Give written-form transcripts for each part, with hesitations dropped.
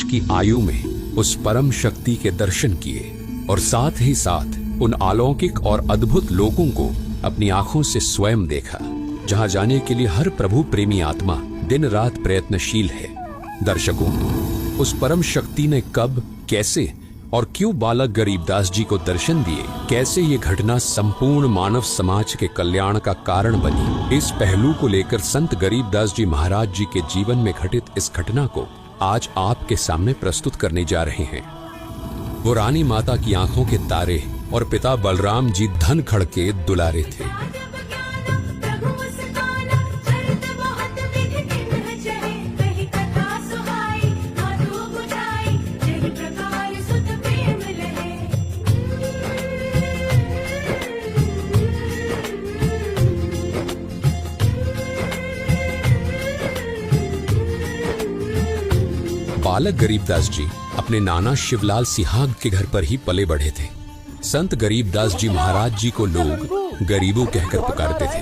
की आयु में उस परम शक्ति के दर्शन किए और साथ ही साथ उन अलौकिक और अद्भुत लोगों को अपनी आंखों से स्वयं देखा, जहां जाने के लिए हर प्रभु प्रेमी आत्मा दिन रात प्रयत्नशील है। दर्शकों, उस परम शक्ति ने कब, कैसे और क्यों बालक गरीबदास जी को दर्शन दिए, कैसे ये घटना संपूर्ण मानव समाज के कल्याण का कारण बनी, इस पहलू को लेकर संत गरीबदास जी महाराज जी के जीवन में घटित इस घटना को आज आपके सामने प्रस्तुत करने जा रहे हैं। वो रानी माता की आंखों के तारे और पिता बलराम जी धनखड़ के दुलारे थे। बालक गरीबदास जी अपने नाना शिवलाल सिहाग के घर पर ही पले बढ़े थे। संत गरीबदास जी महाराज जी को लोग गरीबू कहकर पुकारते थे।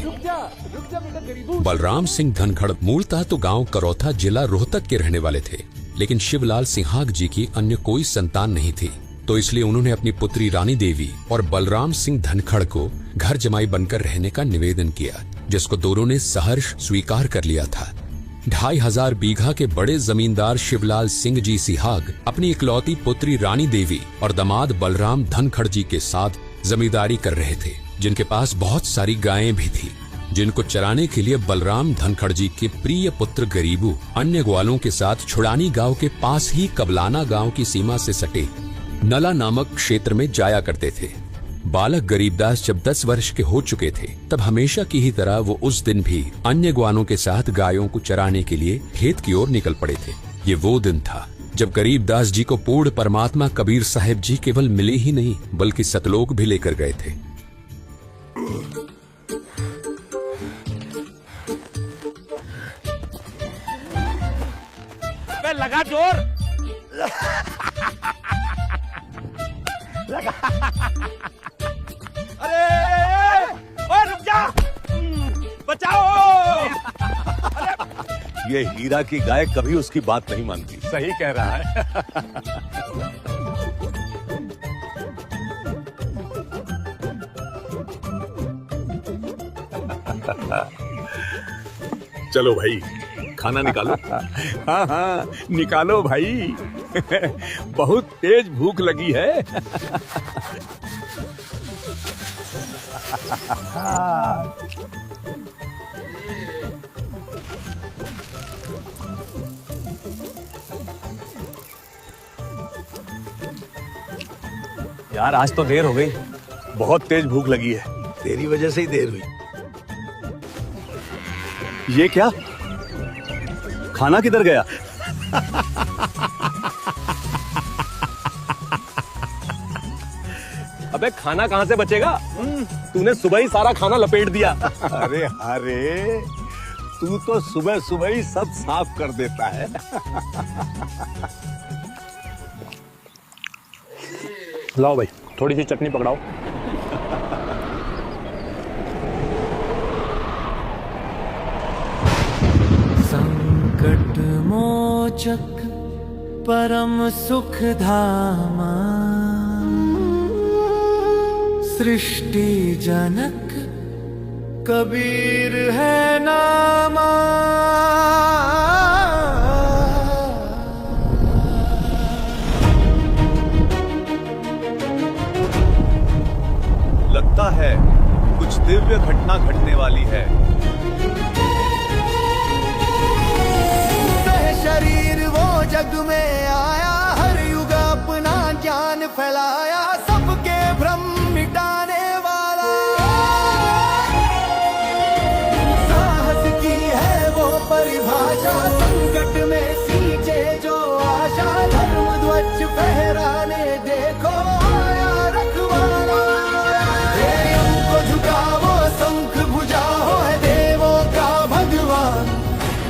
बलराम सिंह धनखड़ मूलतः तो गांव करौथा जिला रोहतक के रहने वाले थे, लेकिन शिवलाल सिहाग जी की अन्य कोई संतान नहीं थी, तो इसलिए उन्होंने अपनी पुत्री रानी देवी और बलराम सिंह धनखड़ को घर जमाई बनकर रहने का निवेदन किया, जिसको दोनों ने सहर्ष स्वीकार कर लिया था। 2500 बीघा के बड़े जमींदार शिवलाल सिंह जी सिहाग अपनी इकलौती पुत्री रानी देवी और दामाद बलराम धनखड़ जी के साथ जमींदारी कर रहे थे, जिनके पास बहुत सारी गायें भी थी, जिनको चराने के लिए बलराम धनखड़ जी के प्रिय पुत्र गरीबू अन्य ग्वालों के साथ छुड़ानी गांव के पास ही कबलाना गांव की सीमा से सटे नला नामक क्षेत्र में जाया करते थे। बालक गरीबदास जब 10 वर्ष के हो चुके थे, तब हमेशा की ही तरह वो उस दिन भी अन्य ग्वालों के साथ गायों को चराने के लिए खेत की ओर निकल पड़े थे। ये वो दिन था जब गरीबदास जी को पूर्ण परमात्मा कबीर साहिब जी केवल मिले ही नहीं, बल्कि सतलोक भी लेकर गए थे। लगा जोर लगा। अरे ओए रुक जा, बचाओ। अरे ये हीरा की गाय कभी उसकी बात नहीं मानती। सही कह रहा है। चलो भाई, खाना निकालो। हाँ हाँ निकालो भाई। बहुत तेज भूख लगी है। यार आज तो देर हो गई, बहुत तेज भूख लगी है। तेरी वजह से ही देर हुई। ये क्या, खाना किधर गया? अबे खाना कहां से बचेगा? तूने सुबह ही सारा खाना लपेट दिया। अरे अरे, तू तो सुबह सुबह ही सब साफ कर देता है। लाओ भाई, थोड़ी सी चटनी पकड़ाओ। संकट मोचक परम सुख धामा, सृष्टि जनक कबीर है नामा। लगता है कुछ दिव्य घटना घटने वाली है। शरीर वो जग में आया, हर युग अपना ज्ञान फैलाया, सबके भ्रम मिटाने वाला। साहस की है वो परिभाषा, संकट में सींचे जो आशा, धर्म ध्वज फहराने देखो आया रखवाला। देवों को झुकाओ, शंख भुजाओ, है देवों का भगवान,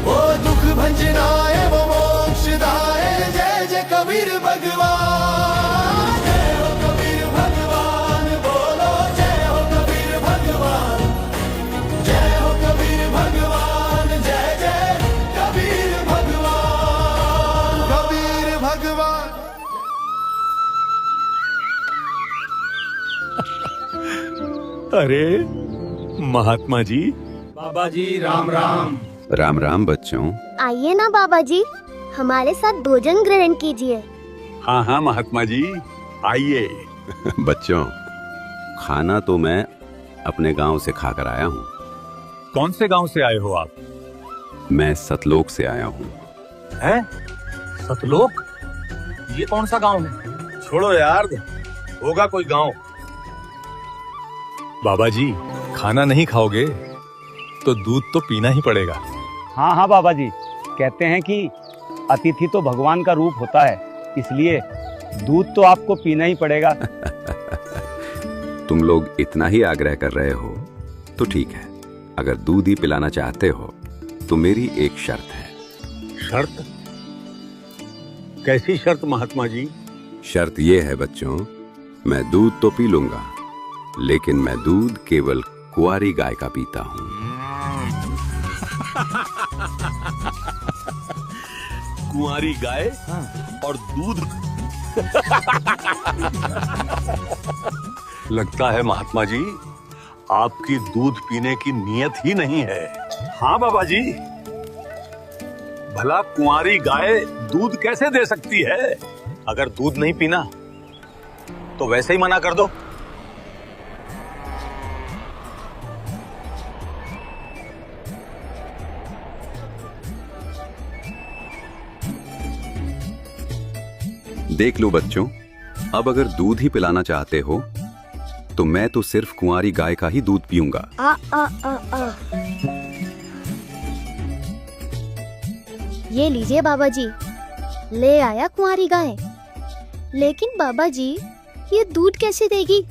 वो दुख भंजनाए वो मोक्षदाए। जय जय कबीर भगवान, जय हो कबीर भगवान, बोलो जय हो कबीर भगवान, जय हो कबीर भगवान, जय जय कबीर भगवान, कबीर भगवान। अरे महात्मा जी। बाबा जी राम राम। राम राम बच्चों। आइए ना बाबा जी, हमारे साथ भोजन ग्रहण कीजिए। हाँ हाँ महात्मा जी आइए। बच्चों, खाना तो मैं अपने गांव से खाकर आया हूँ। कौन से गांव से आए हो आप? मैं सतलोक से आया हूँ। हैं? सतलोक? ये कौन सा गांव है? छोड़ो यार, होगा कोई गांव। बाबा जी, खाना नहीं खाओगे तो दूध तो पीना ही पड़ेगा। हाँ हाँ बाबा जी, कहते हैं कि अतिथि तो भगवान का रूप होता है, इसलिए दूध तो आपको पीना ही पड़ेगा। तुम लोग इतना ही आग्रह कर रहे हो तो ठीक है। अगर दूध ही पिलाना चाहते हो तो मेरी एक शर्त है। शर्त? कैसी शर्त महात्मा जी? शर्त ये है बच्चों, मैं दूध तो पी लूंगा, लेकिन मैं दूध केवल कुंवारी गाय का पीता हूँ। कुंवारी गाय और दूध। लगता है महात्मा जी आपकी दूध पीने की नीयत ही नहीं है। हाँ बाबा जी, भला कुंवारी गाय दूध कैसे दे सकती है? अगर दूध नहीं पीना तो वैसे ही मना कर दो। देख लो बच्चों, अब अगर दूध ही पिलाना चाहते हो तो मैं तो सिर्फ कुंवारी गाय का ही दूध पीऊंगा। ये लीजिए बाबा जी, ले आया कुंवारी गाय। लेकिन बाबा जी, ये दूध कैसे देगी?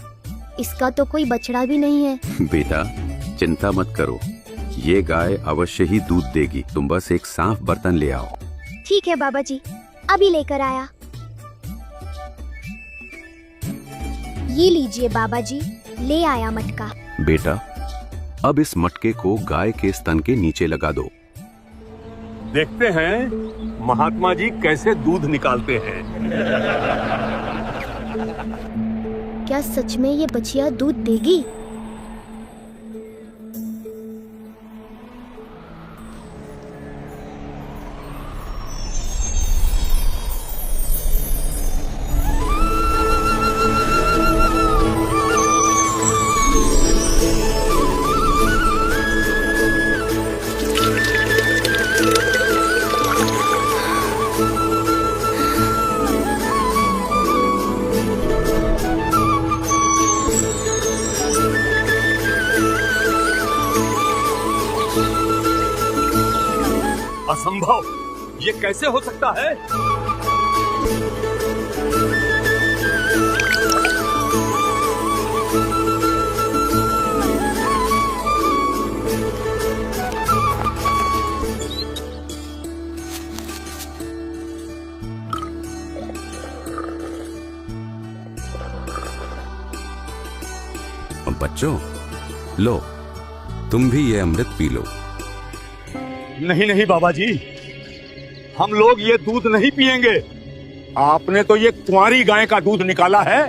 इसका तो कोई बछड़ा भी नहीं है। बेटा चिंता मत करो, ये गाय अवश्य ही दूध देगी। तुम बस एक साफ बर्तन ले आओ। ठीक है बाबा जी, अभी लेकर आया। ये लीजिए बाबा जी, ले आया मटका। बेटा अब इस मटके को गाय के स्तन के नीचे लगा दो। देखते हैं महात्मा जी कैसे दूध निकालते हैं। क्या सच में ये बछिया दूध देगी? असंभव, ये कैसे हो सकता है? बच्चों लो, तुम भी ये अमृत पी लो। नहीं नहीं बाबा जी, हम लोग ये दूध नहीं पिएंगे। आपने तो ये कुंवारी गाय का दूध निकाला है,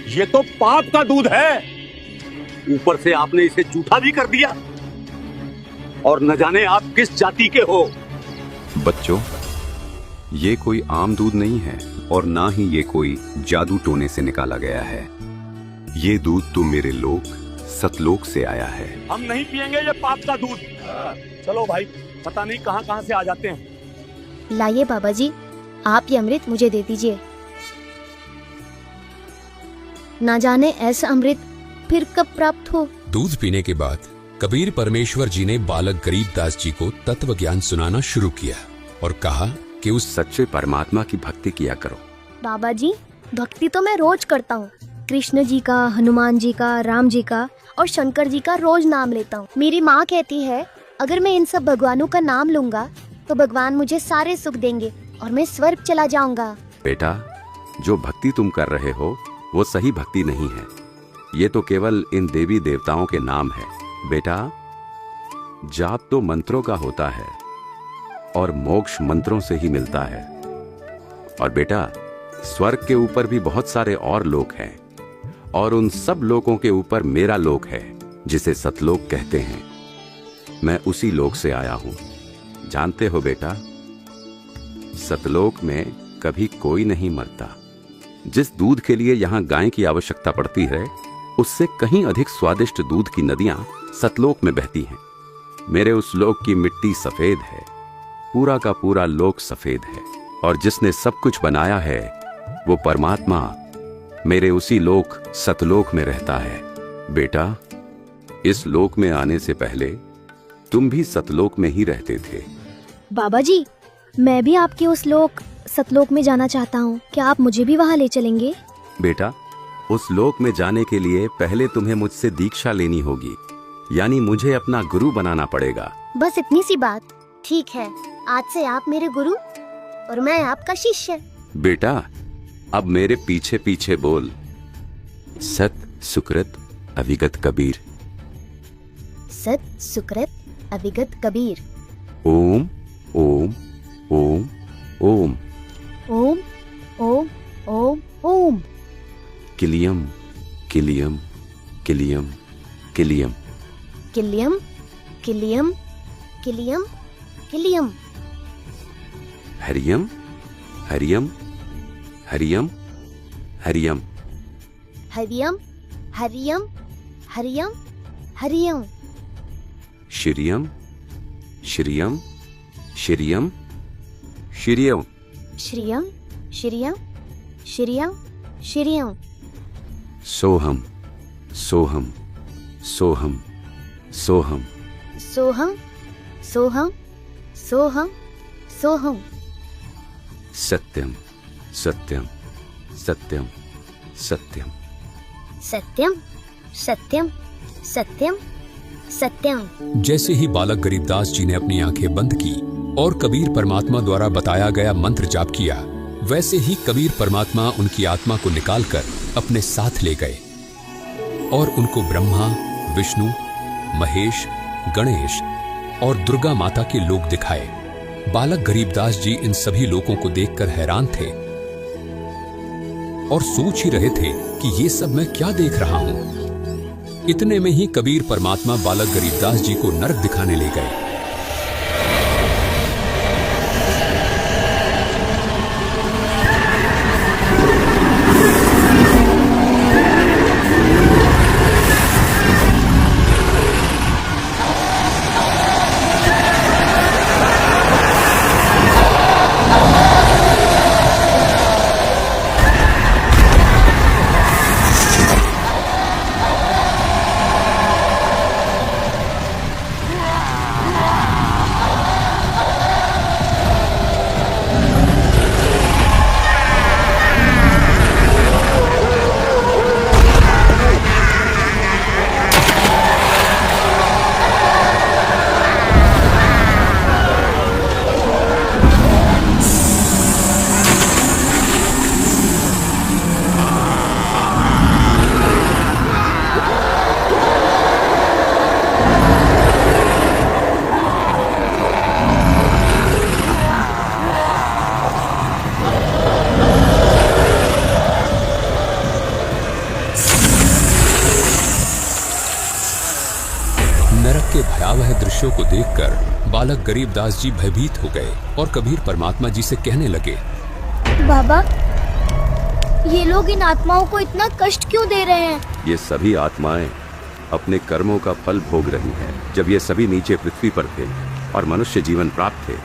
ये तो पाप का दूध है। ऊपर से आपने इसे जूठा भी कर दिया, और न जाने आप किस जाति के हो। बच्चों, ये कोई आम दूध नहीं है और ना ही ये कोई जादू टोने से निकाला गया है। ये दूध तो मेरे लोक सतलोक से आया है। हम नहीं पिएंगे ये पाप का दूध। चलो भाई, पता नहीं कहां कहां से आ जाते हैं। लाइए बाबा जी, आप ये अमृत मुझे दे दीजिए। ना जाने ऐसा अमृत फिर कब प्राप्त हो। दूध पीने के बाद कबीर परमेश्वर जी ने बालक गरीबदास जी को तत्व ज्ञान सुनाना शुरू किया और कहा कि उस सच्चे परमात्मा की भक्ति किया करो। बाबा जी, भक्ति तो मैं रोज करता हूँ। कृष्ण जी का, हनुमान जी का, राम जी का और शंकर जी का रोज नाम लेता हूँ। मेरी माँ कहती है अगर मैं इन सब भगवानों का नाम लूंगा तो भगवान मुझे सारे सुख देंगे और मैं स्वर्ग चला जाऊंगा। बेटा, जो भक्ति तुम कर रहे हो वो सही भक्ति नहीं है। ये तो केवल इन देवी देवताओं के नाम है। बेटा, जाप तो मंत्रों का होता है और मोक्ष मंत्रों से ही मिलता है। और बेटा, स्वर्ग के ऊपर भी बहुत सारे और लोक हैं और उन सब लोकों के ऊपर मेरा लोक है जिसे सतलोक कहते हैं। मैं उसी लोक से आया हूं। जानते हो बेटा, सतलोक में कभी कोई नहीं मरता। जिस दूध के लिए यहाँ गाय की आवश्यकता पड़ती है, उससे कहीं अधिक स्वादिष्ट दूध की नदियां सतलोक में बहती हैं। मेरे उस लोक की मिट्टी सफेद है, पूरा का पूरा लोक सफेद है, और जिसने सब कुछ बनाया है वो परमात्मा मेरे उसी लोक सतलोक में रहता है। बेटा, इस लोक में आने से पहले तुम भी सतलोक में ही रहते थे। बाबा जी, मैं भी आपके उस लोक सतलोक में जाना चाहता हूँ। क्या आप मुझे भी वहाँ ले चलेंगे? बेटा, उस लोक में जाने के लिए पहले तुम्हें मुझसे दीक्षा लेनी होगी, यानी मुझे अपना गुरु बनाना पड़ेगा। बस इतनी सी बात। ठीक है, आज से आप मेरे गुरु और मैं आपका शिष्य। बेटा, अब मेरे पीछे पीछे बोल। सत सुकृत अविगत कबीर। सत सुकृत अविगत कबीर। ओम ओम ओम ओम। ओम ओम ओम ओम। किलियम किलियम किलियम किलियम। किलियम किलियम किलियम किलियम। हरियम हरियम हरियम हरियम। हरियम हरियम हरियम हरियम। श्रियम श्रियम श्रियम श्रियम। श्रियम श्रियम श्रियम श्रियम। सोहम सोहम सोहम सोहम। सोहम सोहम सोहम सोहम। सत्यम सत्यम सत्यम सत्यम। सत्यम सत्यम सत्यम सत्यम। जैसे ही बालक गरीबदास जी ने अपनी आंखें बंद की और कबीर परमात्मा द्वारा बताया गया मंत्र जाप किया, वैसे ही कबीर परमात्मा उनकी आत्मा को निकालकर अपने साथ ले गए और उनको ब्रह्मा, विष्णु, महेश, गणेश और दुर्गा माता के लोक दिखाए। बालक गरीबदास जी इन सभी लोकों को देखकर हैरान थे और सोच ही रहे थे कि ये सब मैं क्या देख रहा हूं। इतने में ही कबीर परमात्मा बालक गरीबदास जी को नरक दिखाने ले गए। नरक के भयावह दृश्यों को देखकर बालक गरीबदास जी भयभीत हो गए और कबीर परमात्मा जी से कहने लगे, बाबा, ये लोग इन आत्माओं को इतना कष्ट क्यों दे रहे हैं? ये सभी आत्माएं अपने कर्मों का फल भोग रही हैं। जब ये सभी नीचे पृथ्वी पर थे और मनुष्य जीवन प्राप्त थे,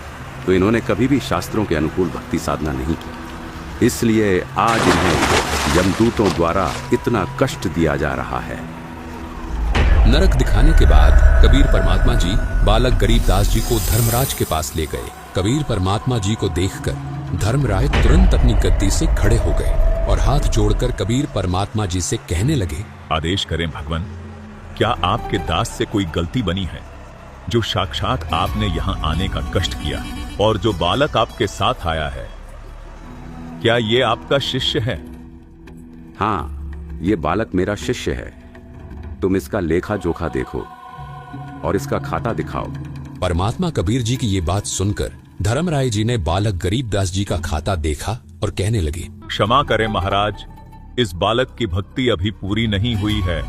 तो इन्होंने कभी भी शास्त्रों के अनुकूल भक्ति साधना नहीं की। इसलिए आज इन्हें यमदूतों द्वारा इतना कष्ट दिया जा रहा है। नरक दिखाने के बाद कबीर परमात्मा जी बालक गरीबदास जी को धर्मराज के पास ले गए। कबीर परमात्मा जी को देखकर धर्मराज तुरंत अपनी गद्दी से खड़े हो गए और हाथ जोड़कर कबीर परमात्मा जी से कहने लगे, आदेश करें भगवान, क्या आपके दास से कोई गलती बनी है जो साक्षात आपने यहाँ आने का कष्ट किया, और जो बालक आपके साथ आया है, क्या ये आपका शिष्य है? हाँ, ये बालक मेरा शिष्य है। तुम इसका लेखा जोखा देखो और इसका खाता दिखाओ। परमात्मा कबीर जी की ये बात सुनकर धर्मराय जी ने बालक गरीबदास जी का खाता देखा और कहने लगे, क्षमा करें महाराज, इस बालक की भक्ति अभी पूरी नहीं हुई है,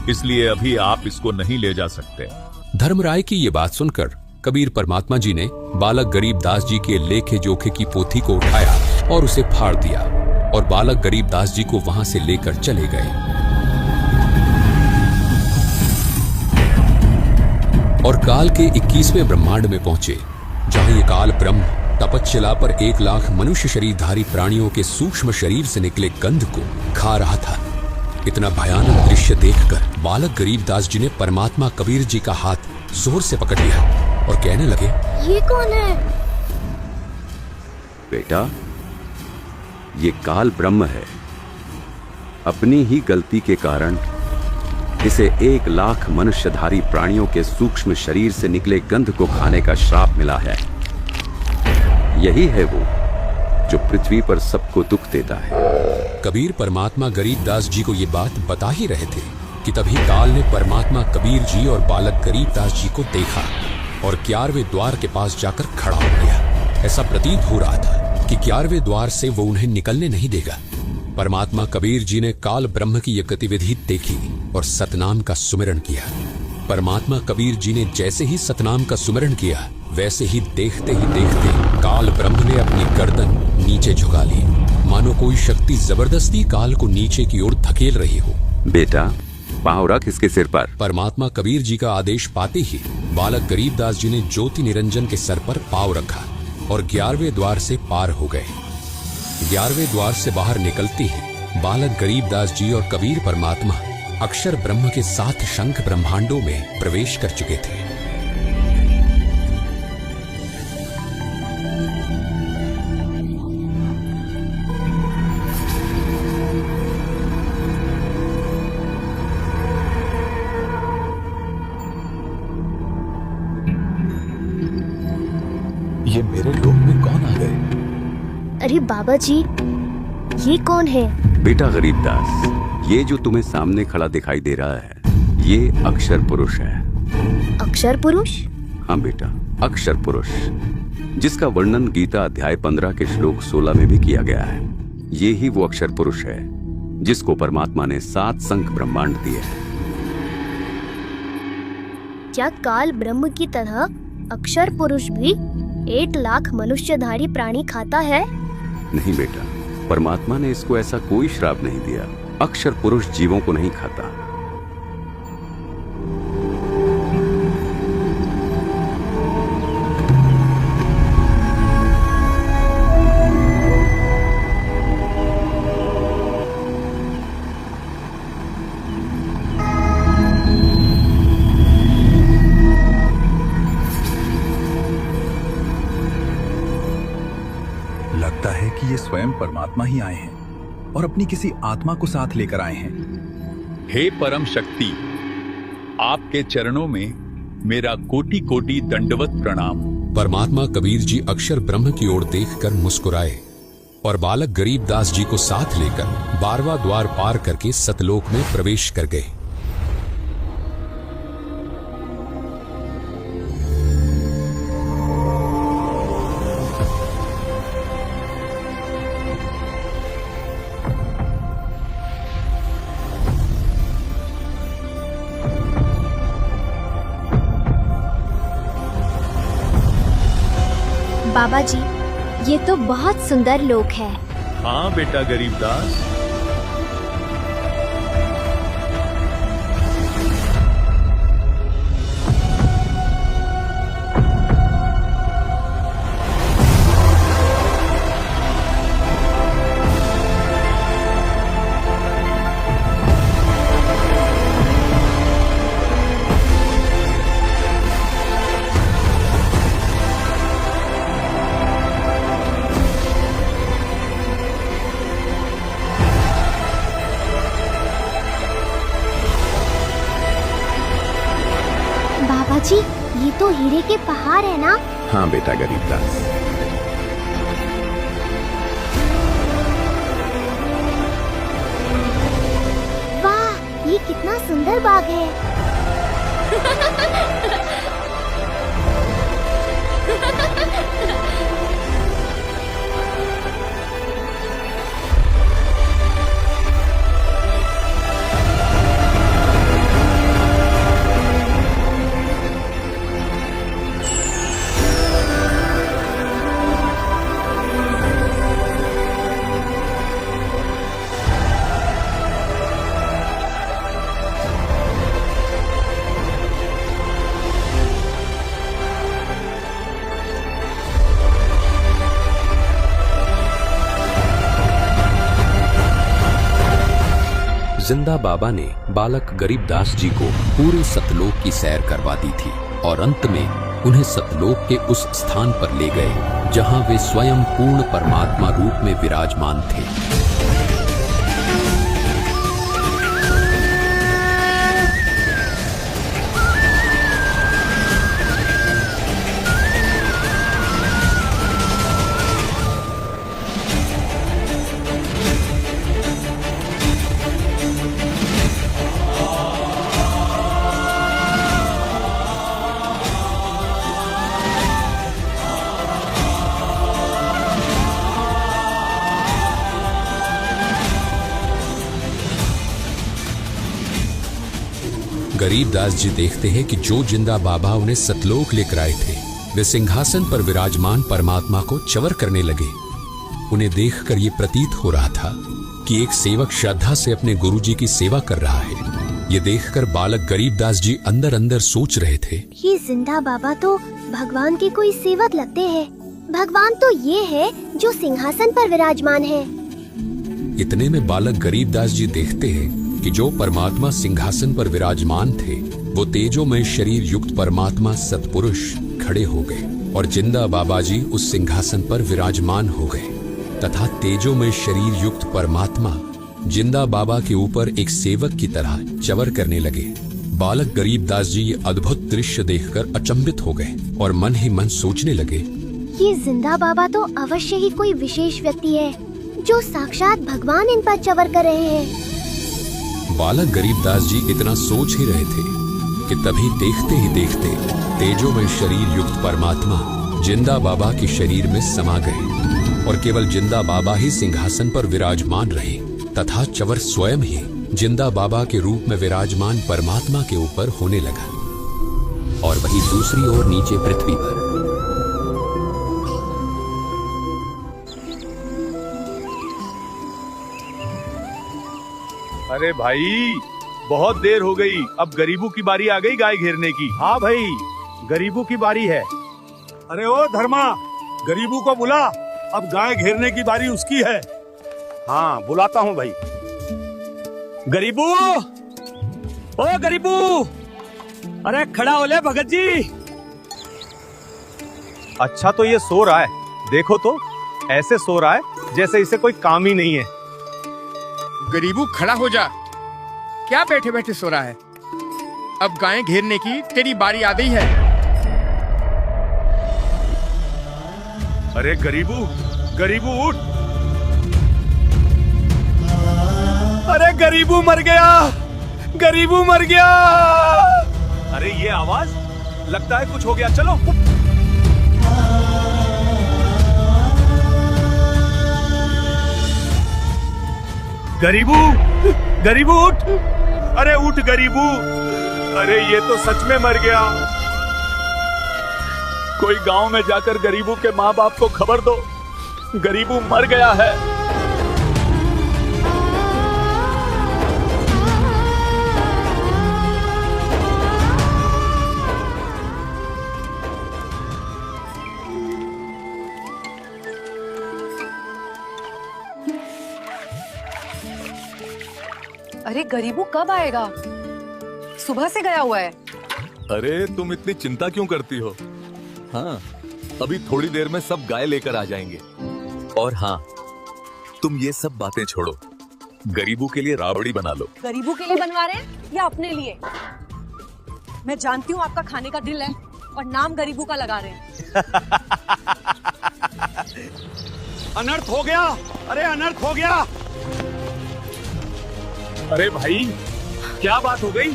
इसलिए अभी आप इसको नहीं ले जा सकते। धर्मराय की ये बात सुनकर कबीर परमात्मा जी ने बालक गरीबदास जी के लेखे जोखे की पोथी को उठाया और उसे फाड़ दिया और बालक गरीबदास जी को वहां से लेकर चले गए। और काल के 21वें ब्रह्मांड में पहुंचे, जहां ये काल ब्रह्म तपस्या पर 1 लाख मनुष्य शरीरधारी प्राणियों के सूक्ष्म शरीर से निकले गंध को खा रहा था। इतना भयानक दृश्य देखकर बालक गरीबदास जी ने परमात्मा कबीर जी का हाथ जोर से पकड़ लिया और कहने लगे, ये कौन है? बेटा, ये काल ब्रह्म है। अपनी ही गलती के कारण इसे 1 लाख मनुष्यधारी प्राणियों के सूक्ष्म शरीर से निकले गंध को खाने का श्राप मिला है। यही है वो जो पृथ्वी पर सबको दुख देता है। कबीर परमात्मा गरीबदास जी को ये बात बता ही रहे थे कि तभी काल ने परमात्मा कबीर जी और बालक गरीबदास जी को देखा और 11वें द्वार के पास जाकर खड़ा हो गया। ऐसा प्रतीत हो रहा था कि 11वें द्वार से वो उन्हें निकलने नहीं देगा। परमात्मा कबीर जी ने काल ब्रह्म की यह गतिविधि देखी और सतनाम का सुमिरन किया। परमात्मा कबीर जी ने जैसे ही सतनाम का सुमिरन किया, वैसे ही देखते काल ब्रह्म ने अपनी गर्दन नीचे झुका ली, मानो कोई शक्ति जबरदस्ती काल को नीचे की ओर धकेल रही हो। बेटा, पांव रख इसके सिर पर। परमात्मा कबीर जी का आदेश पाते ही बालक गरीबदास जी ने ज्योति निरंजन के सर पर पांव रखा और 11वें द्वार से पार हो गए। 11वें द्वार से बाहर निकलते ही बालक गरीबदास जी और कबीर परमात्मा अक्षर ब्रह्म के 7 शंख ब्रह्मांडों में प्रवेश कर चुके थे। ये मेरे लोक में कौन आ गए? अरे बाबा जी, ये कौन है? बेटा गरीबदास, ये जो तुम्हें सामने खड़ा दिखाई दे रहा है, ये अक्षर पुरुष है। अक्षर पुरुष? हाँ बेटा, अक्षर पुरुष, जिसका वर्णन गीता अध्याय 15 के श्लोक 16 में भी किया गया है। ये ही वो अक्षर पुरुष है जिसको परमात्मा ने 7 शंख ब्रह्मांड दिए हैं। क्या काल ब्रह्म की तरह अक्षर पुरुष भी 1 लाख मनुष्यधारी प्राणी खाता है? नहीं बेटा, परमात्मा ने इसको ऐसा कोई श्राप नहीं दिया। अक्षर पुरुष जीवों को नहीं खाता। लगता है कि ये स्वयं परमात्मा ही आए हैं और अपनी किसी आत्मा को साथ लेकर आए हैं। हे परम शक्ति, आपके चरणों में मेरा कोटि कोटि दंडवत प्रणाम। परमात्मा कबीर जी अक्षर ब्रह्म की ओर देखकर मुस्कुराए और बालक गरीबदास जी को साथ लेकर 12वां द्वार पार करके सतलोक में प्रवेश कर गए। बाबा जी, ये तो बहुत सुंदर लोक है। हाँ बेटा गरीबदास, बाबा जी, ये तो हीरे के पहाड़ है ना? हाँ बेटा गरीबदास, वाह, ये कितना सुंदर बाग है। जिंदा बाबा ने बालक गरीबदास जी को पूरे सतलोक की सैर करवा दी थी और अंत में उन्हें सतलोक के उस स्थान पर ले गए जहां वे स्वयं पूर्ण परमात्मा रूप में विराजमान थे। गरीबदास जी देखते हैं कि जो जिंदा बाबा उन्हें सतलोक लेकर आए थे वे सिंहासन पर विराजमान परमात्मा को च्वर करने लगे। उन्हें देखकर ये प्रतीत हो रहा था कि एक सेवक श्रद्धा से अपने गुरुजी की सेवा कर रहा है। ये देखकर बालक गरीबदास जी अंदर अंदर सोच रहे थे, ये जिंदा बाबा तो भगवान के कोई सेवक लगते हैं। भगवान तो ये है जो सिंहासन पर विराजमान है। इतने में बालक गरीबदास जी देखते हैं कि जो परमात्मा सिंहासन पर विराजमान थे वो तेजोमय शरीर युक्त परमात्मा सतपुरुष खड़े हो गए और जिंदा बाबा जी उस सिंहासन पर विराजमान हो गए तथा तेजोमय शरीर युक्त परमात्मा जिंदा बाबा के ऊपर एक सेवक की तरह च्वर करने लगे। बालक गरीबदास जी ये अद्भुत दृश्य देखकर अचंभित हो गए और मन ही मन सोचने लगे, ये जिंदा बाबा तो अवश्य ही कोई विशेष व्यक्ति है जो साक्षात भगवान इन पर च्वर कर रहे हैं। बालक गरीबदास जी इतना सोच ही रहे थे कि तभी देखते ही देखते तेजोमय शरीर युक्त परमात्मा जिंदा बाबा के शरीर में समा गए और केवल जिंदा बाबा ही सिंहासन पर विराजमान रहे तथा च्वर स्वयं ही जिंदा बाबा के रूप में विराजमान परमात्मा के ऊपर होने लगा। और वही दूसरी ओर नीचे पृथ्वी पर अरे भाई बहुत देर हो गई, अब गरीबों की बारी आ गई गाय घेरने की। हाँ भाई, गरीबों की बारी है। अरे ओ धर्मा, गरीबों को बुला, अब गाय घेरने की बारी उसकी है। हाँ बुलाता हूँ भाई। गरीबू, ओ गरीबू, अरे खड़ा हो ले भगत जी। अच्छा तो ये सो रहा है, देखो तो ऐसे सो रहा है जैसे इसे कोई काम ही नहीं है। गरीबू खड़ा हो जा, क्या बैठे बैठे सो रहा है? अब गाय घेरने की तेरी बारी आ गई है। अरे गरीबू, गरीबू उठ। अरे गरीबू मर गया, गरीबू मर गया। अरे ये आवाज, लगता है कुछ हो गया, चलो। गरीबू, गरीबू उठ। अरे उठ गरीबू, अरे ये तो सच में मर गया। कोई गांव में जाकर गरीबू के माँ बाप को खबर दो, गरीबू मर गया है। अरे गरीबू कब आएगा? सुबह से गया हुआ है। अरे तुम इतनी चिंता क्यों करती हो? हाँ, अभी थोड़ी देर में सब गाय लेकर आ जाएंगे। और हाँ, तुम ये सब बातें छोड़ो, गरीबू के लिए राबड़ी बना लो। गरीबू के लिए बनवा रहे हैं या अपने लिए? मैं जानती हूँ आपका खाने का दिल है और नाम गरीबू का लगा रहे हैं। अनर्थ हो गया, अरे अनर्थ हो गया। अरे भाई क्या बात हो गई?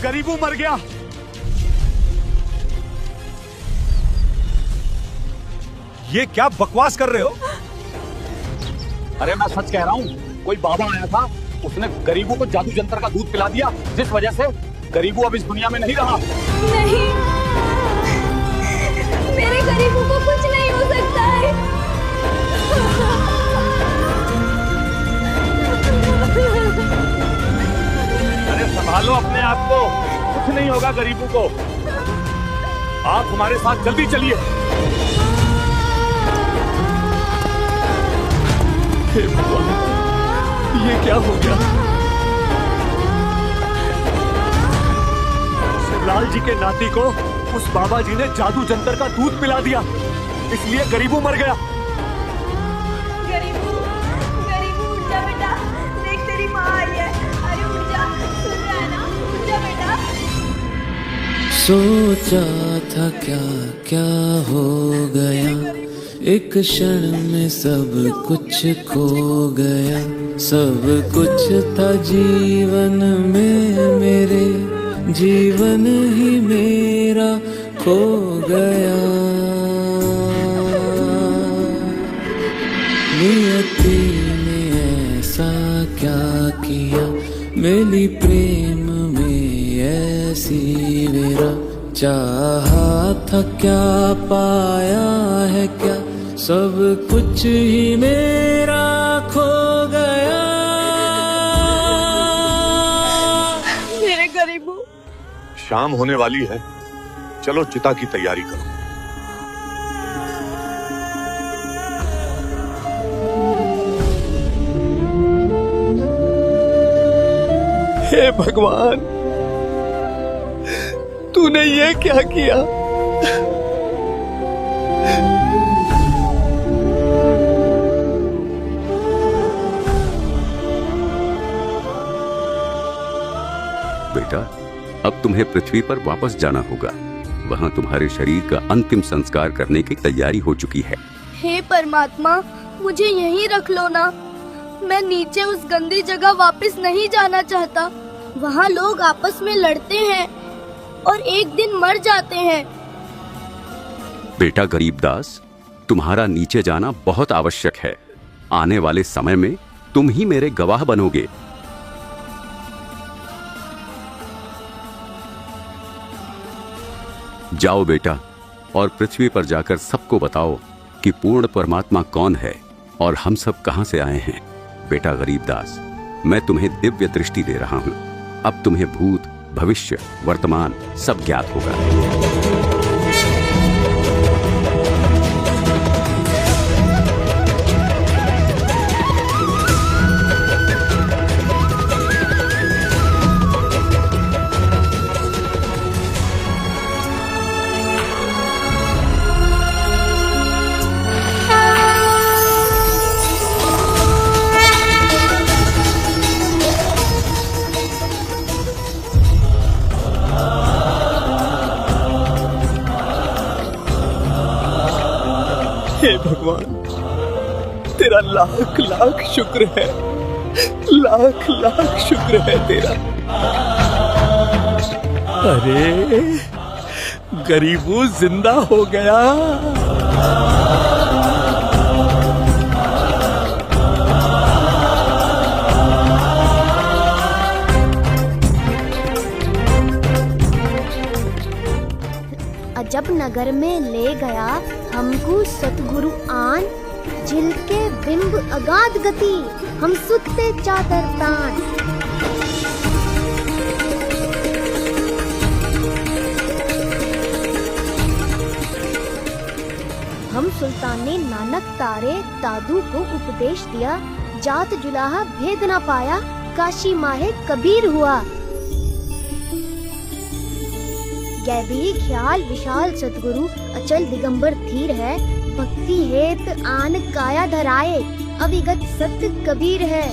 गरीबू मर गया। ये क्या बकवास कर रहे हो? अरे मैं सच कह रहा हूँ, कोई बाबा आया था, उसने गरीबू को जादू जंतर का दूध पिला दिया, जिस वजह से गरीबू अब इस दुनिया में नहीं रहा। नहीं, मेरे गरीबू को कुछ नहीं हो सकता है। अरे संभालो अपने आप को, कुछ नहीं होगा गरीबू को। आप हमारे साथ जल्दी चलिए। हे भगवान, ये क्या हो गया? शिवलाल जी के नाती को उस बाबा जी ने जादू जंतर का दूध पिला दिया, इसलिए गरीबू मर गया। गरीबू, गरीबू उठ जा बेटा, देख तेरी माँ आई है। अरे उठ जा, सुन रहा है ना, उठ जा बेटा। सोचा था क्या क्या हो गया, एक क्षण में सब कुछ खो गया। सब कुछ था जीवन में मेरे, जीवन ही मेरा खो गया। नियति ने ऐसा क्या किया, मेरी प्रेम में ऐसी मेरा। चाहा था क्या पाया है क्या, सब कुछ ही मेरा खो गया। मेरे गरीबू। शाम होने वाली है, चलो चिता की तैयारी करो। हे भगवान, तूने ये क्या किया? बेटा, अब तुम्हें पृथ्वी पर वापस जाना होगा। वहां तुम्हारे शरीर का अंतिम संस्कार करने की तैयारी हो चुकी है। हे परमात्मा, मुझे यहीं रख लो ना। मैं नीचे उस गंदी जगह वापस नहीं जाना चाहता। वहाँ लोग आपस में लड़ते हैं और एक दिन मर जाते हैं। बेटा गरीबदास, तुम्हारा नीचे जाना बहुत आवश्यक है। आने वाले समय में तुम ही मेरे गवाह बनोगे। जाओ बेटा, और पृथ्वी पर जाकर सबको बताओ कि पूर्ण परमात्मा कौन है और हम सब कहां से आए हैं। बेटा गरीबदास, मैं तुम्हें दिव्य दृष्टि दे रहा हूं। अब तुम्हें भूत, भविष्य, वर्तमान सब ज्ञात होगा। हे भगवान, तेरा लाख लाख शुक्र है, लाख लाख शुक्र है तेरा। अरे गरीबू जिंदा हो गया। जब नगर में ले गया हमको सतगुरु आन, झिलके बिंब अगाध गति, हम सुते चादर तान। हम सुल्तान ने नानक तारे दादू को उपदेश दिया, जात जुलाहा भेद ना पाया, काशी माहे कबीर हुआ। गैबी ख्याल विशाल सतगुरु अचल दिगंबर धीर है, भक्ति हेत आन काया धराए, अविगत सत्य कबीर है।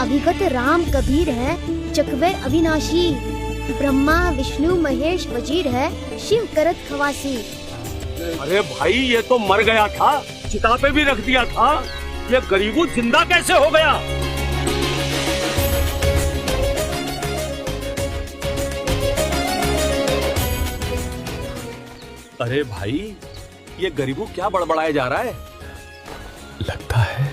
अविगत राम कबीर है, चकवे अविनाशी, ब्रह्मा विष्णु महेश वजीर है, शिव करत खवासी। अरे भाई, ये तो मर गया था, चिता पे भी रख दिया था, ये गरीबू जिंदा कैसे हो गया? अरे भाई, ये गरीबू क्या बड़बड़ाया जा रहा है? लगता है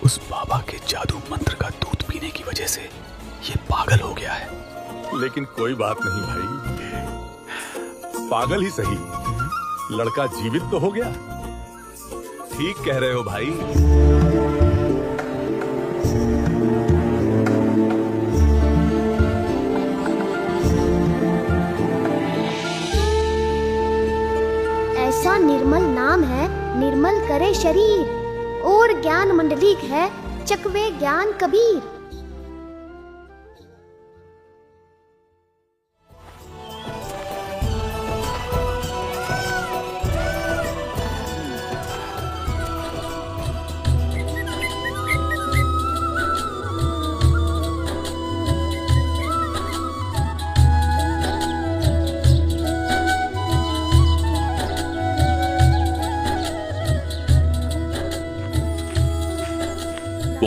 उस बाबा के जादू मंत्र का दूध पीने की वजह से ये पागल हो गया है। लेकिन कोई बात नहीं भाई, पागल ही सही, लड़का जीवित तो हो गया। ठीक कह रहे हो भाई। ऐसा निर्मल नाम है, निर्मल करे शरीर, और ज्ञान मंडलिक है, चकवे ज्ञान कबीर।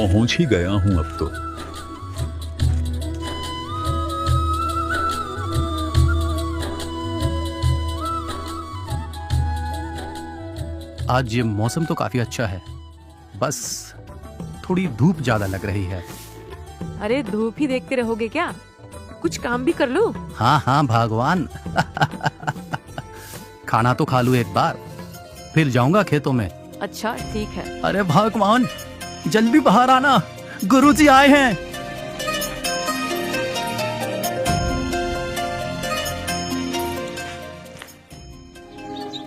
पहुंच ही गया हूं अब तो। आज ये मौसम तो काफी अच्छा है, बस थोड़ी धूप ज्यादा लग रही है। अरे धूप ही देखते रहोगे क्या? कुछ काम भी कर लो। हाँ हाँ भगवान। खाना तो खा लूं एक बार, फिर जाऊंगा खेतों में। अच्छा ठीक है। अरे भगवान, जल्दी बाहर आना, गुरुजी आए हैं।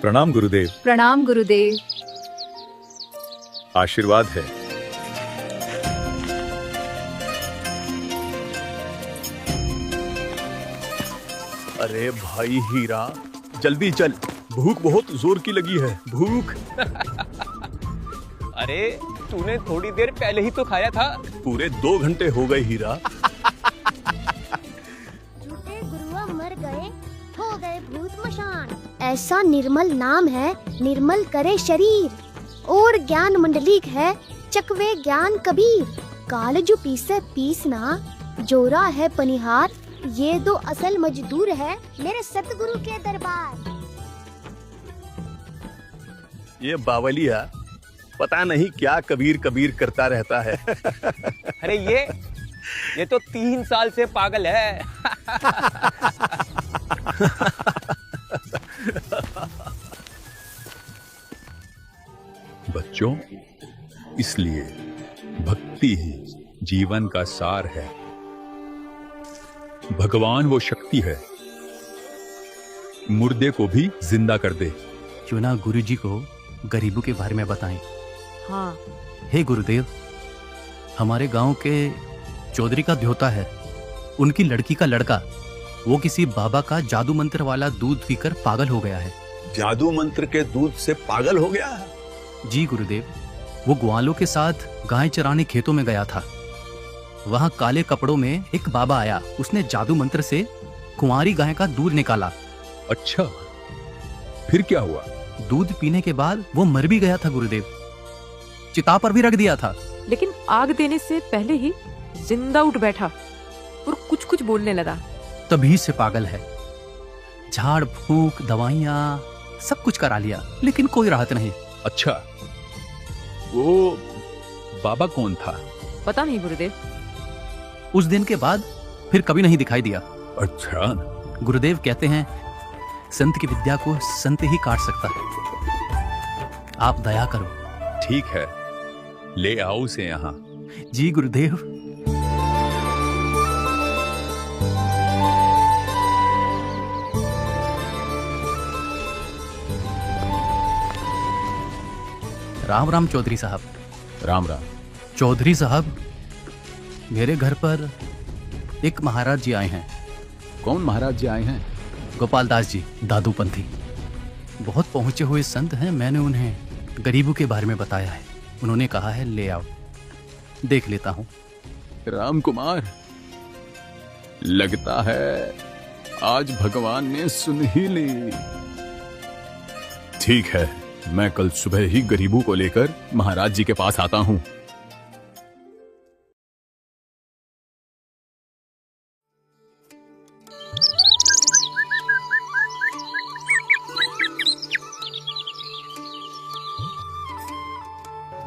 प्रणाम गुरुदेव। प्रणाम गुरुदेव। आशीर्वाद है। अरे भाई हीरा, जल्दी चल, भूख बहुत जोर की लगी है, भूख। अरे तूने थोड़ी देर पहले ही तो खाया था। पूरे 2 घंटे हो गए हीरा। झूठे गुरुआ मर गए, हो गए भूत मशान। ऐसा निर्मल नाम है, निर्मल करे शरीर। और ज्ञान मंडलिक है, चकवे ज्ञान कबीर। काल जो पीसे पीसना, जोरा है पनिहार। ये दो असल मजदूर है मेरे सतगुरु के दरबार। ये बावलिया पता नहीं क्या कबीर कबीर करता रहता है। अरे ये तो 3 साल से पागल है। बच्चों, इसलिए भक्ति ही जीवन का सार है। भगवान वो शक्ति है, मुर्दे को भी जिंदा कर दे। क्यों ना गुरुजी को गरीबों के बारे में बताएं। हाँ। हे गुरुदेव, हमारे गांव के चौधरी का ध्योता है, उनकी लड़की का लड़का, वो किसी बाबा का जादू मंत्र वाला दूध पीकर पागल हो गया है। जादू मंत्र के दूध से पागल हो गया है? जी गुरुदेव, वो ग्वालों के साथ गाय चराने खेतों में गया था। वहां काले कपड़ों में एक बाबा आया, उसने जादू मंत्र से कुंवारी गाय का दूध निकाला। अच्छा, फिर क्या हुआ? दूध पीने के बाद वो मर भी गया था गुरुदेव, चिता पर भी रख दिया था। लेकिन आग देने से पहले ही जिंदा उठ बैठा और कुछ कुछ बोलने लगा। तभी से पागल है। झाड़ फूंक, दवाइयाँ सब कुछ करा लिया, लेकिन कोई राहत नहीं। अच्छा, वो बाबा कौन था? पता नहीं गुरुदेव। उस दिन के बाद फिर कभी नहीं दिखाई दिया। अच्छा। गुरुदेव कहते हैं संत की विद्या को संत ही काट सकता है। आप दया करो। ठीक है, ले आओ उसे यहाँ। जी गुरुदेव। राम राम चौधरी साहब। राम राम। चौधरी साहब, मेरे घर पर एक महाराज जी आए हैं। कौन महाराज जी आए हैं? गोपाल दास जी, दादूपंथी। बहुत पहुंचे हुए संत हैं। मैंने उन्हें गरीबों के बारे में बताया है। उन्होंने कहा है ले आओ, देख लेता हूं। राम कुमार, लगता है आज भगवान ने सुन ही ली। ठीक है, मैं कल सुबह ही गरीबों को लेकर महाराज जी के पास आता हूं।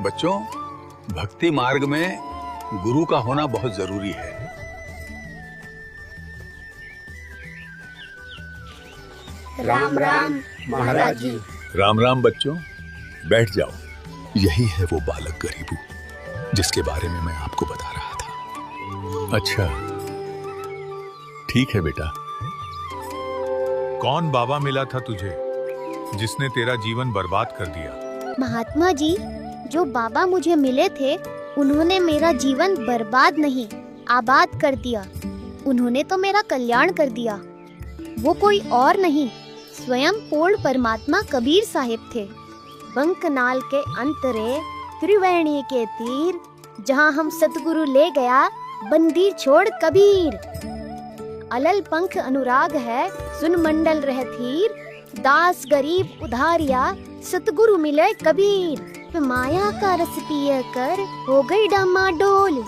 बच्चों, भक्ति मार्ग में गुरु का होना बहुत जरूरी है। राम राम महाराज जी। राम राम बच्चों, बैठ जाओ। यही है वो बालक गरीबू जिसके बारे में मैं आपको बता रहा था। अच्छा, ठीक है बेटा। कौन बाबा मिला था तुझे जिसने तेरा जीवन बर्बाद कर दिया? महात्मा जी, जो बाबा मुझे मिले थे, उन्होंने मेरा जीवन बर्बाद नहीं, आबाद कर दिया। उन्होंने तो मेरा कल्याण कर दिया। वो कोई और नहीं, स्वयं पूर्ण परमात्मा कबीर साहिब थे। बंकनाल के अंतरे त्रिवेणी के तीर, जहाँ हम सतगुरु ले गया बंदी छोड़ कबीर। अलल पंख अनुराग है, सुन मंडल रह थीर। दास गरीब उधारिया, सतगुरु मिले कबीर। आप माया का रस पिय कर हो गई डामाडोल।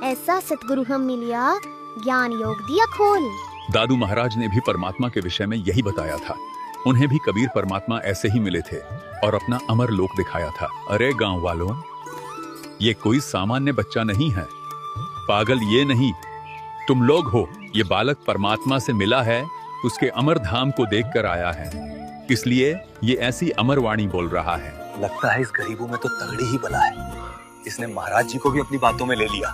ऐसा सतगुरु हम मिलिया, ज्ञान योग दिया खोल। दादू महाराज ने भी परमात्मा के विषय में यही बताया था। उन्हें भी कबीर परमात्मा ऐसे ही मिले थे और अपना अमर लोक दिखाया था। अरे गांव वालों, ये कोई सामान्य बच्चा नहीं है, पागल ये नहीं, तुम लोग हो। ये बालक परमात्मा से मिला है, उसके अमर धाम को देखकर आया है, इसलिए ये ऐसी अमर वाणी बोल रहा है। लगता है इस गरीबों में तो तगड़ी ही बला है, इसने महाराज जी को भी अपनी बातों में ले लिया।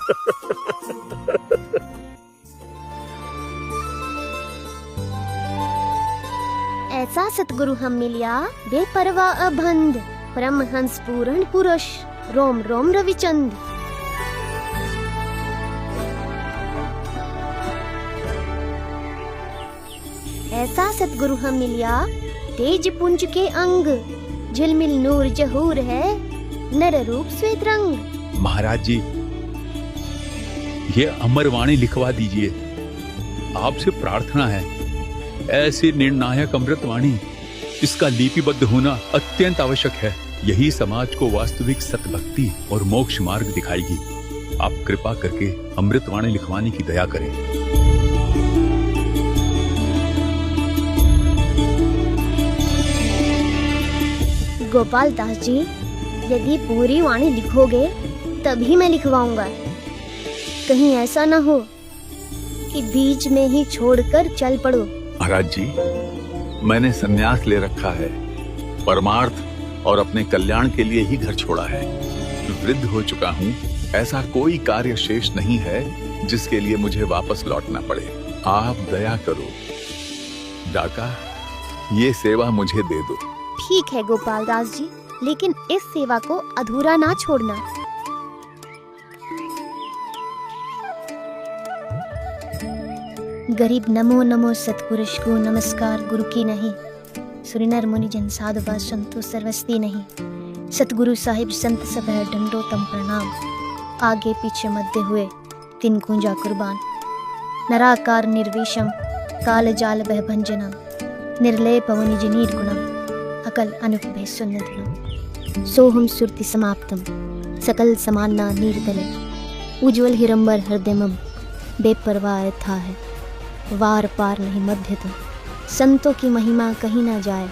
ऐसा सतगुरु हम मिलिया, बेपरवाह अबंध, परमहंस पूर्ण पुरुष, रोम रोम रविचंद। ऐसा सतगुरु हम मिलिया, तेज पुंज के अंग, झिलमिल नूर जहूर है, नर रूप श्वेत रंग। महाराज जी, ये अमर वाणी लिखवा दीजिए, आपसे प्रार्थना है। ऐसी निर्णायक अमृतवाणी, इसका लिपिबद्ध होना अत्यंत आवश्यक है। यही समाज को वास्तविक सतभक्ति और मोक्ष मार्ग दिखाएगी। आप कृपा करके अमृतवाणी लिखवाने की दया करें। गोपाल दास जी, यदि पूरी वाणी लिखोगे तभी मैं लिखवाऊंगा। कहीं ऐसा ना हो कि बीच में ही छोड़कर चल पड़ो। महाराज जी, मैंने संन्यास ले रखा है, परमार्थ और अपने कल्याण के लिए ही घर छोड़ा है। वृद्ध हो चुका हूँ, ऐसा कोई कार्य शेष नहीं है जिसके लिए मुझे वापस लौटना पड़े। आप दया करो, डाका, ये सेवा मुझे दे दो। ठीक है गोपाल दास जी, लेकिन इस सेवा को अधूरा ना छोड़ना। गरीब नमो नमो सतपुरुष को नमस्कार गुरु की नहीं, सुरिनर मुनि जन साधु व संतो सर्वस्ती नहीं। सतगुरु साहिब संत सब है डंडो तम प्रणाम, आगे पीछे मध्य हुए तिन कुंजा कुर्बान। नराकार निर्विषम काल जाल बह भंजनम, निर्लय पवनिज निर्गुणम, अकल अनुपभे सुन्नतनम। सोहम सुरति समाप्तम सकल समान्ना नीरतले, उज्ज्वल हिरंबर हृदयमम, बेपरवाह था है वार पार नहीं मध्य तो। संतों की महिमा कहीं ना जाए,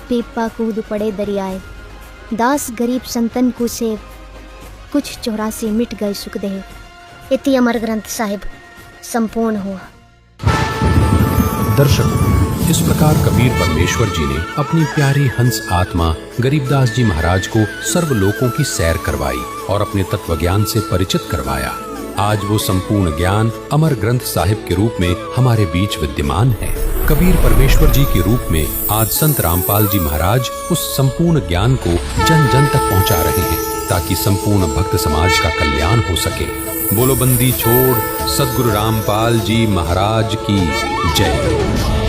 पीपा कूद पड़े दरियाए। दास गरीब संतन को सेव, कुछ 84 मिट गए सुख देव। इति अमर ग्रंथ साहिब संपूर्ण हुआ। दर्शकों, इस प्रकार कबीर परमेश्वर जी ने अपनी प्यारी हंस आत्मा गरीबदास जी महाराज को सर्वलोकों की सैर करवाई और अपने तत्व ज्ञान से परिचित करवाया। आज वो संपूर्ण ज्ञान अमर ग्रंथ साहिब के रूप में हमारे बीच विद्यमान है। कबीर परमेश्वर जी के रूप में आज संत रामपाल जी महाराज उस संपूर्ण ज्ञान को जन जन तक पहुंचा रहे हैं, ताकि संपूर्ण भक्त समाज का कल्याण हो सके। बोलो बंदी छोड़ सद्गुरु रामपाल जी महाराज की जय।